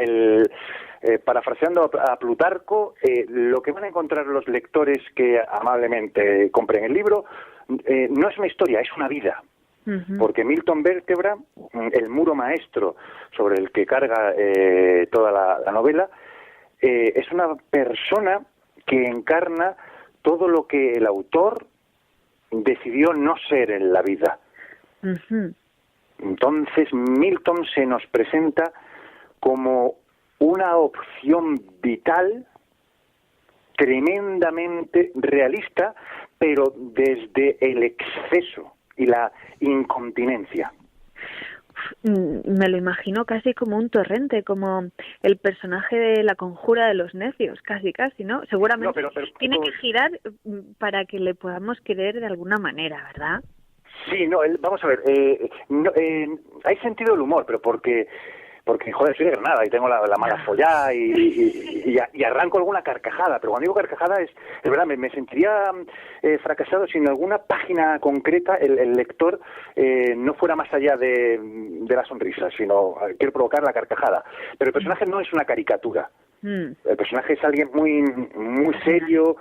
parafraseando a Plutarco, lo que van a encontrar los lectores que amablemente compren el libro no es una historia, es una vida. Porque Milton Vértebra, el muro maestro sobre el que carga toda la novela, es una persona que encarna todo lo que el autor decidió no ser en la vida. Entonces Milton se nos presenta como una opción vital, tremendamente realista, pero desde el exceso y la incontinencia. Me lo imagino casi como un torrente, como el personaje de La conjura de los necios, casi, ¿no? Seguramente no, pero tiene que girar para que le podamos querer de alguna manera, ¿verdad? Sí, vamos a ver, hay sentido del humor, pero porque joder, soy de Granada y tengo la mala follada y arranco alguna carcajada, pero cuando digo carcajada es verdad, me sentiría fracasado si en alguna página concreta el lector no fuera más allá de la sonrisa, sino quiero provocar la carcajada. Pero el personaje no es una caricatura, el personaje es alguien muy, muy serio,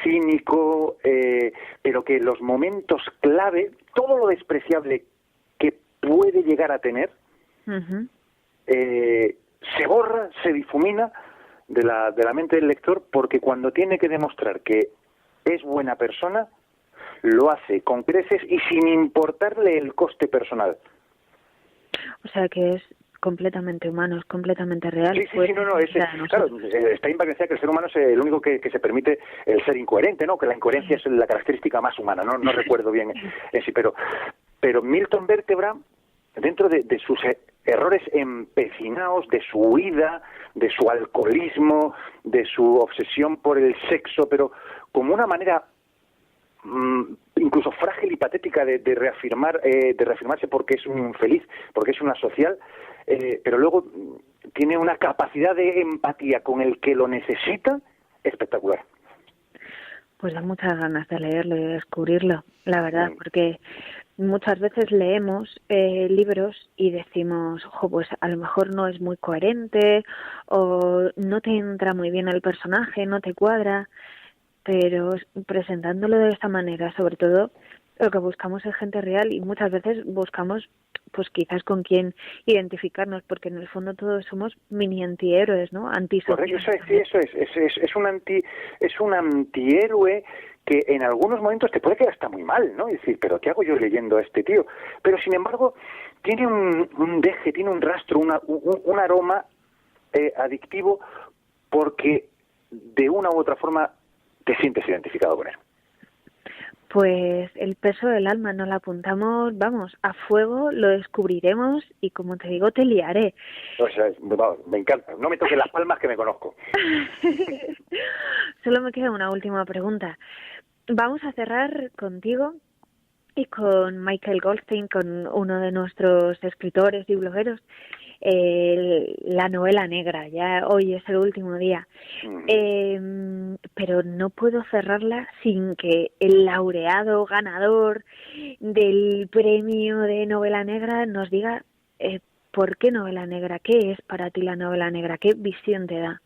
cínico, pero que en los momentos clave, todo lo despreciable que puede llegar a tener, se borra, se difumina de la mente del lector, porque cuando tiene que demostrar que es buena persona, lo hace con creces y sin importarle el coste personal. O sea que es completamente humano, es completamente real. Sí, claro, está invariancia que el ser humano es el único que se permite el ser incoherente, ¿no? Que la incoherencia es la característica más humana, no recuerdo bien en sí, pero Milton Vértebra, dentro de sus errores empecinados, de su huida, de su alcoholismo, de su obsesión por el sexo, pero como una manera incluso frágil y patética de reafirmarse porque es un feliz, porque es una social, pero luego tiene una capacidad de empatía con el que lo necesita espectacular. Pues da muchas ganas de leerlo y de descubrirlo, la verdad, porque muchas veces leemos libros y decimos, pues a lo mejor no es muy coherente o no te entra muy bien el personaje, no te cuadra, pero presentándolo de esta manera, sobre todo lo que buscamos es gente real y muchas veces buscamos pues quizás con quién identificarnos, porque en el fondo todos somos mini antihéroes, ¿no? Antisociales. Correcto, es un antihéroe que en algunos momentos te puede quedar hasta muy mal, ¿no? Y decir, ¿pero qué hago yo leyendo a este tío? Pero sin embargo, tiene un deje, tiene un rastro, un aroma adictivo, porque de una u otra forma te sientes identificado con él. Pues el peso del alma nos lo apuntamos, vamos, a fuego, lo descubriremos y como te digo, te liaré. O sea, me encanta, no me toques las palmas que me conozco. Solo me queda una última pregunta. Vamos a cerrar contigo y con Michael Goldstein, con uno de nuestros escritores y blogueros, la novela negra. Ya hoy es el último día. Pero no puedo cerrarla sin que el laureado ganador del premio de novela negra nos diga ¿por qué novela negra? ¿Qué es para ti la novela negra? ¿Qué visión te da?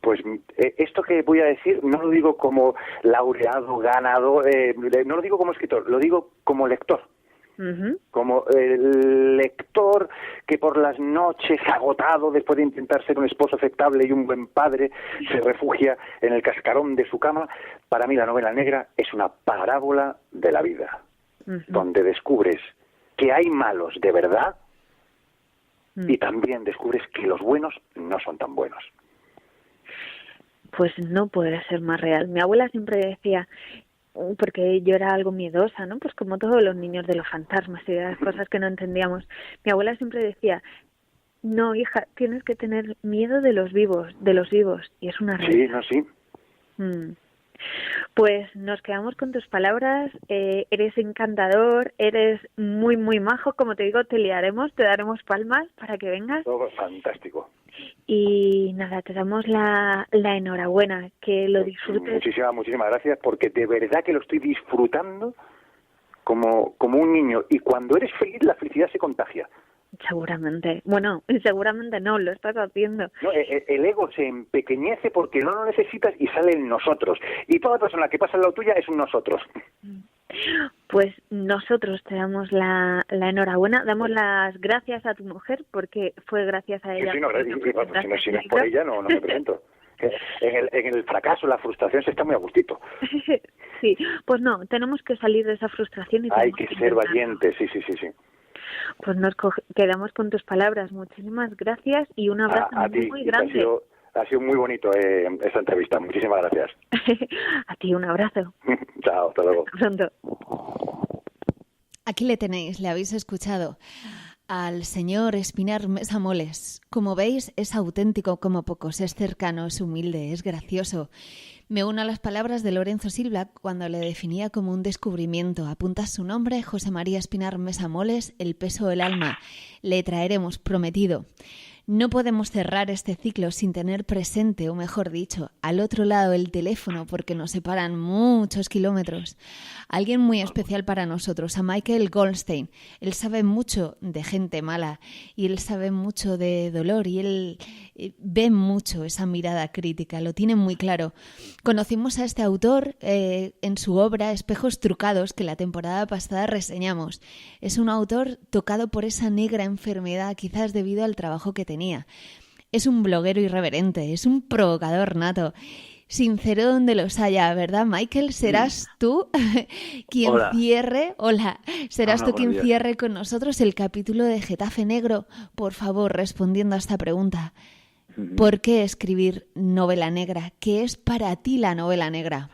Pues esto que voy a decir no lo digo como laureado, ganador, no lo digo como escritor, lo digo como lector. Como el lector que por las noches, agotado después de intentar ser un esposo aceptable y un buen padre, se refugia en el cascarón de su cama. Para mí la novela negra es una parábola de la vida, donde descubres que hay malos de verdad y también descubres que los buenos no son tan buenos. Pues no podrá ser más real. Mi abuela siempre decía, porque yo era algo miedosa, ¿no? Pues como todos los niños de los fantasmas y de las cosas que no entendíamos. Mi abuela siempre decía, no, hija, tienes que tener miedo de los vivos, y es una realidad. Sí, no, sí. Pues nos quedamos con tus palabras, eres encantador, eres muy, muy majo, como te digo, te liaremos, te daremos palmas para que vengas. Todo fantástico. Y nada, te damos la enhorabuena, que lo disfrutes. Muchísimas gracias, porque de verdad que lo estoy disfrutando como un niño. Y cuando eres feliz, la felicidad se contagia. Seguramente. Bueno, seguramente no, lo estás haciendo. No, el ego se empequeñece porque no lo necesitas y sale en nosotros. Y toda persona que pasa al lado tuya es un nosotros. Pues nosotros te damos la enhorabuena, damos las gracias a tu mujer, porque fue gracias a ella. Si no es por ella, no me presento. En el fracaso, la frustración se está muy a gustito. Sí, pues no, tenemos que salir de esa frustración. Hay que ser valientes, sí. Pues nos quedamos con tus palabras. Muchísimas gracias y un abrazo muy grande. Ha sido muy bonito esta entrevista. Muchísimas gracias. A ti un abrazo. Chao, hasta luego. Hasta pronto. Aquí le tenéis, le habéis escuchado al señor Espinar Mesa Moles. Como veis, es auténtico como pocos, es cercano, es humilde, es gracioso. Me uno a las palabras de Lorenzo Silva cuando le definía como un descubrimiento. Apuntas su nombre, José María Espinar Mesa Moles, El peso del alma. Le traeremos, prometido. No podemos cerrar este ciclo sin tener presente, o mejor dicho, al otro lado del teléfono, porque nos separan muchos kilómetros. Alguien muy especial para nosotros, a Michael Goldstein. Él sabe mucho de gente mala y él sabe mucho de dolor y él ve mucho esa mirada crítica, lo tiene muy claro. Conocimos a este autor en su obra Espejos trucados, que la temporada pasada reseñamos. Es un autor tocado por esa negra enfermedad, quizás debido al trabajo que tenía. Es un bloguero irreverente, es un provocador nato. Sincero donde los haya, ¿verdad, Michael? ¿Serás tú quien cierre? Hola, ¿serás tú quien cierre con nosotros el capítulo de Getafe Negro? Por favor, respondiendo a esta pregunta. ¿Por qué escribir novela negra? ¿Qué es para ti la novela negra?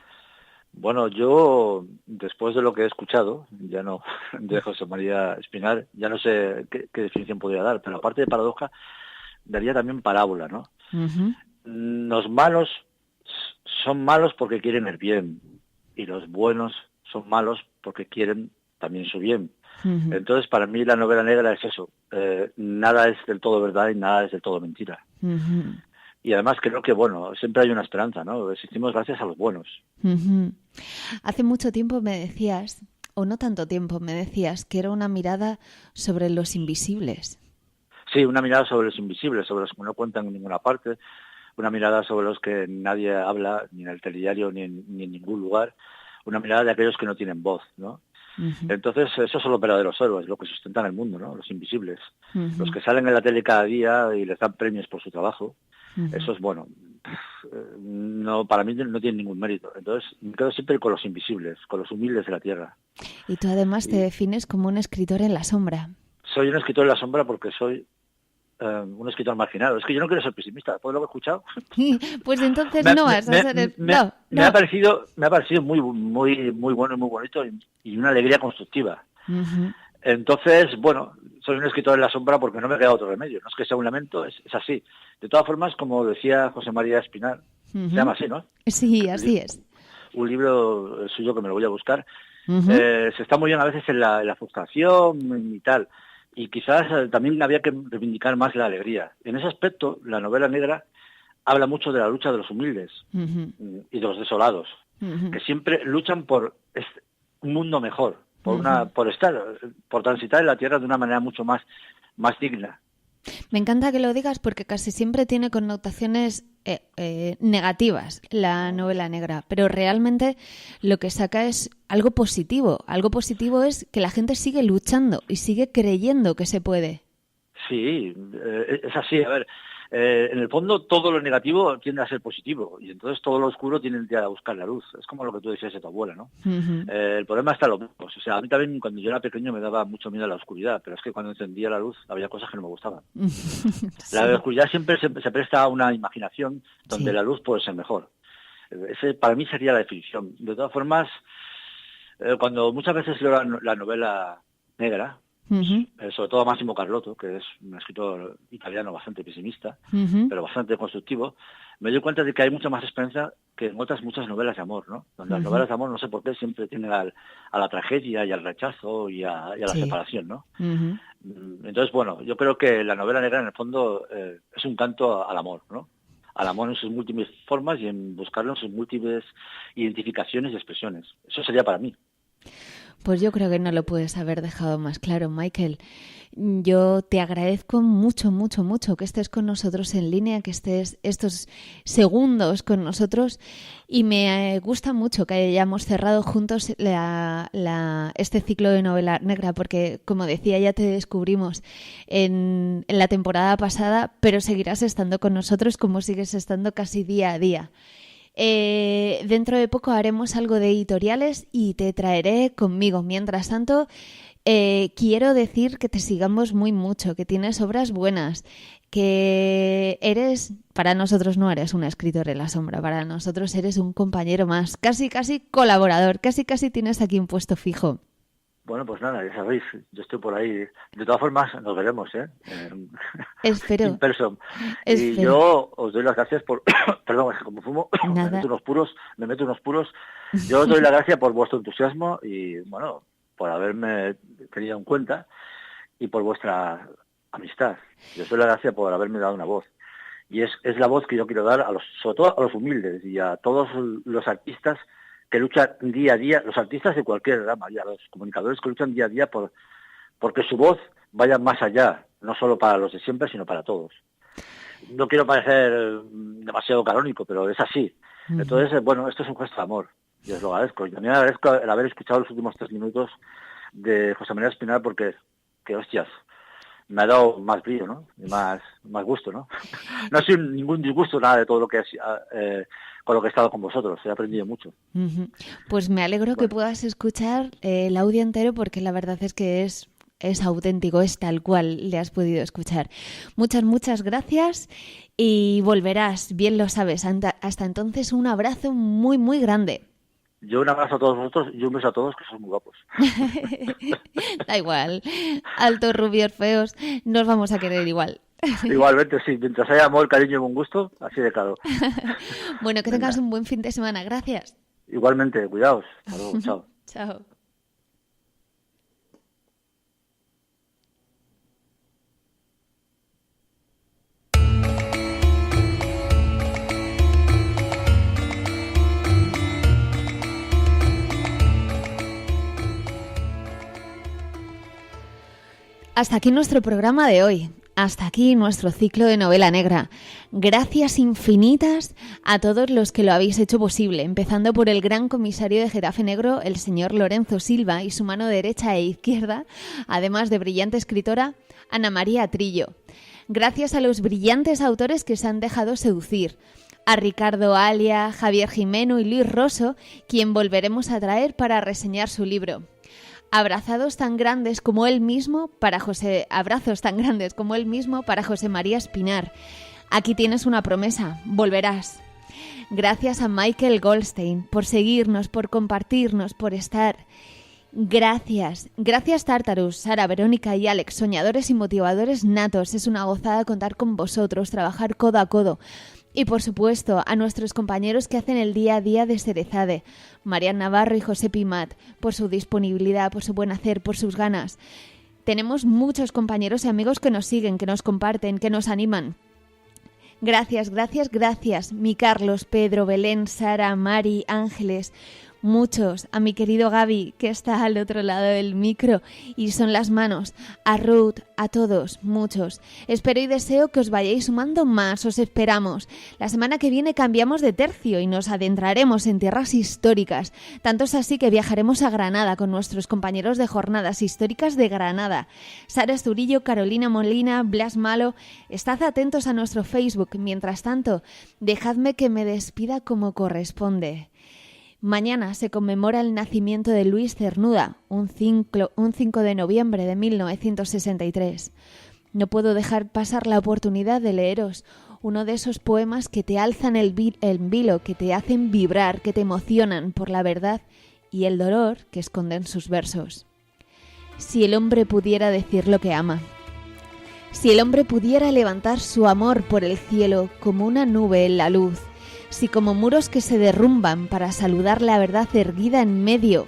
Bueno, yo, después de lo que he escuchado, ya no, de José María Espinar, ya no sé qué definición podría dar, pero aparte de paradoja, daría también parábola, ¿no? Los malos son malos porque quieren el bien, y los buenos son malos porque quieren también su bien. Entonces, para mí la novela negra es eso. Nada es del todo verdad y nada es del todo mentira. Y además creo que, bueno, siempre hay una esperanza, ¿no? Existimos gracias a los buenos. Hace mucho tiempo me decías, o no tanto tiempo, me decías que era una mirada sobre los invisibles. Sí, una mirada sobre los invisibles, sobre los que no cuentan en ninguna parte, una mirada sobre los que nadie habla, ni en el telediario, ni en ningún lugar, una mirada de aquellos que no tienen voz, ¿no? Entonces, esos son los verdaderos héroes, lo que sustentan el mundo, ¿no? Los invisibles. Los que salen en la tele cada día y les dan premios por su trabajo. Eso es bueno. No, para mí no tiene ningún mérito. Entonces, me quedo siempre con los invisibles, con los humildes de la tierra. Y tú además te defines como un escritor en la sombra. Soy un escritor en la sombra porque soy un escritor marginado. Es que yo no quiero ser pesimista, después de lo que he escuchado. Pues entonces no vas a ser... Me ha parecido muy bueno y muy bonito y una alegría constructiva. Entonces, bueno, soy un escritor en la sombra porque no me queda otro remedio. No es que sea un lamento, es así. De todas formas, como decía José María Espinar, se llama así, ¿no? Sí, así es. Un libro suyo que me lo voy a buscar. Se está muy bien a veces en la frustración y tal. Y quizás también había que reivindicar más la alegría. En ese aspecto, la novela negra habla mucho de la lucha de los humildes y de los desolados, que siempre luchan por un mundo mejor, por transitar en la tierra de una manera mucho más digna. Me encanta que lo digas porque casi siempre tiene connotaciones negativas la novela negra, pero realmente lo que saca es algo positivo. Algo positivo es que la gente sigue luchando y sigue creyendo que se puede. Sí, es así. A ver, en el fondo todo lo negativo tiende a ser positivo y entonces todo lo oscuro tiende a buscar la luz. Es como lo que tú decías de tu abuela, ¿no? El problema está en lo mismo. O sea, a mí también cuando yo era pequeño me daba mucho miedo a la oscuridad, pero es que cuando encendía la luz había cosas que no me gustaban. Sí. La oscuridad siempre se presta a una imaginación donde la luz puede ser mejor. Ese para mí sería la definición. De todas formas, cuando muchas veces leo la novela negra, sobre todo Massimo Carlotto, que es un escritor italiano bastante pesimista, pero bastante constructivo, me doy cuenta de que hay mucha más esperanza que en otras muchas novelas de amor, ¿no? Donde las novelas de amor, no sé por qué, siempre tienen a la tragedia y al rechazo y a la separación, ¿no? Entonces, bueno, yo creo que la novela negra en el fondo es un canto al amor, ¿no? Al amor en sus múltiples formas y en buscarlo en sus múltiples identificaciones y expresiones. Eso sería para mí. Pues yo creo que no lo puedes haber dejado más claro, Michael. Yo te agradezco mucho, mucho, mucho que estés con nosotros en línea, que estés estos segundos con nosotros y me gusta mucho que hayamos cerrado juntos este ciclo de novela negra porque, como decía, ya te descubrimos en la temporada pasada, pero seguirás estando con nosotros como sigues estando casi día a día. Dentro de poco haremos algo de editoriales y te traeré conmigo. Mientras tanto, quiero decir que te sigamos muy mucho, que tienes obras buenas, que para nosotros no eres un escritor en la sombra, para nosotros eres un compañero más, casi colaborador, casi tienes aquí un puesto fijo. Bueno, pues nada, ya sabéis, yo estoy por ahí. De todas formas, nos veremos, Espero. In person. Y yo os doy las gracias por... Perdón, es que como fumo, me meto unos puros. Yo os doy las gracias por vuestro entusiasmo y, bueno, por haberme tenido en cuenta y por vuestra amistad. Yo os doy las gracias por haberme dado una voz. Y es la voz que yo quiero dar, sobre todo a los humildes y a todos los artistas que luchan día a día, los artistas de cualquier rama, y a los comunicadores que luchan día a día porque su voz vaya más allá, no solo para los de siempre, sino para todos. No quiero parecer demasiado canónico, pero es así. Entonces, bueno, esto es un gesto de amor, y os lo agradezco. Y también agradezco el haber escuchado los últimos 3 minutos de José María Espinar, porque, hostias, me ha dado más brillo, ¿no? Y más gusto, ¿no? No ha sido ningún disgusto, nada de todo lo que con lo que he estado con vosotros. He aprendido mucho. Pues me alegro que puedas escuchar el audio entero porque la verdad es que es auténtico, es tal cual le has podido escuchar. Muchas gracias y volverás, bien lo sabes. Hasta entonces, un abrazo muy, muy grande. Yo un abrazo a todos vosotros y un beso a todos que son muy guapos. Da igual, altos, rubios, feos, nos vamos a querer igual. Igualmente, sí, mientras haya amor, cariño y buen gusto, así de claro. Bueno, que tengas un buen fin de semana, gracias. Igualmente, cuidaos. Hasta luego, chao. Chao. Hasta aquí nuestro programa de hoy. Hasta aquí nuestro ciclo de novela negra. Gracias infinitas a todos los que lo habéis hecho posible, empezando por el gran comisario de Getafe Negro, el señor Lorenzo Silva, y su mano derecha e izquierda, además de brillante escritora, Ana María Trillo. Gracias a los brillantes autores que se han dejado seducir, a Ricardo Alia, Javier Jimeno y Luis Rosso, quien volveremos a traer para reseñar su libro. Abrazos tan grandes como él mismo para José María Espinar. Aquí tienes una promesa, volverás. Gracias a Michael Goldstein por seguirnos, por compartirnos, por estar. Gracias Tartarus, Sara, Verónica y Alex, soñadores y motivadores natos. Es una gozada contar con vosotros, trabajar codo a codo. Y por supuesto a nuestros compañeros que hacen el día a día de Cerezade, Marian Navarro y José Pimat, por su disponibilidad, por su buen hacer, por sus ganas. Tenemos muchos compañeros y amigos que nos siguen, que nos comparten, que nos animan. Gracias. Mi Carlos, Pedro, Belén, Sara, Mari, Ángeles, muchos. A mi querido Gaby, que está al otro lado del micro y son las manos. A Ruth, a todos, muchos. Espero y deseo que os vayáis sumando más, os esperamos. La semana que viene cambiamos de tercio y nos adentraremos en tierras históricas. Tanto es así que viajaremos a Granada con nuestros compañeros de Jornadas Históricas de Granada. Sara Esturillo, Carolina Molina, Blas Malo. Estad atentos a nuestro Facebook. Mientras tanto, dejadme que me despida como corresponde. Mañana se conmemora el nacimiento de Luis Cernuda, un 5 de noviembre de 1963. No puedo dejar pasar la oportunidad de leeros uno de esos poemas que te alzan el vilo, que te hacen vibrar, que te emocionan por la verdad y el dolor que esconden sus versos. Si el hombre pudiera decir lo que ama, si el hombre pudiera levantar su amor por el cielo como una nube en la luz, si como muros que se derrumban para saludar la verdad erguida en medio,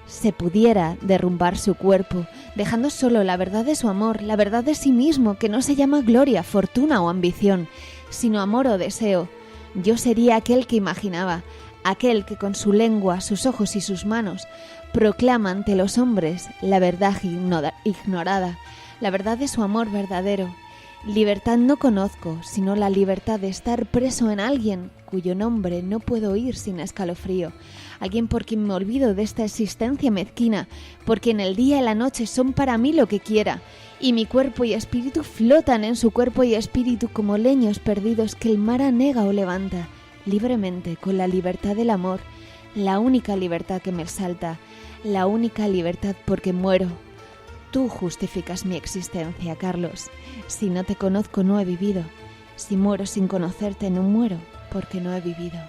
se pudiera derrumbar su cuerpo, dejando solo la verdad de su amor, la verdad de sí mismo, que no se llama gloria, fortuna o ambición, sino amor o deseo, yo sería aquel que imaginaba, aquel que con su lengua, sus ojos y sus manos proclama ante los hombres la verdad ignorada, la verdad de su amor verdadero. Libertad no conozco, sino la libertad de estar preso en alguien cuyo nombre no puedo oír sin escalofrío. Alguien por quien me olvido de esta existencia mezquina, por quien el día y la noche son para mí lo que quiera, y mi cuerpo y espíritu flotan en su cuerpo y espíritu como leños perdidos que el mar anega o levanta, libremente, con la libertad del amor, la única libertad que me exalta, la única libertad porque muero. Tú justificas mi existencia, Carlos. Si no te conozco, no he vivido. Si muero sin conocerte, no muero, porque no he vivido.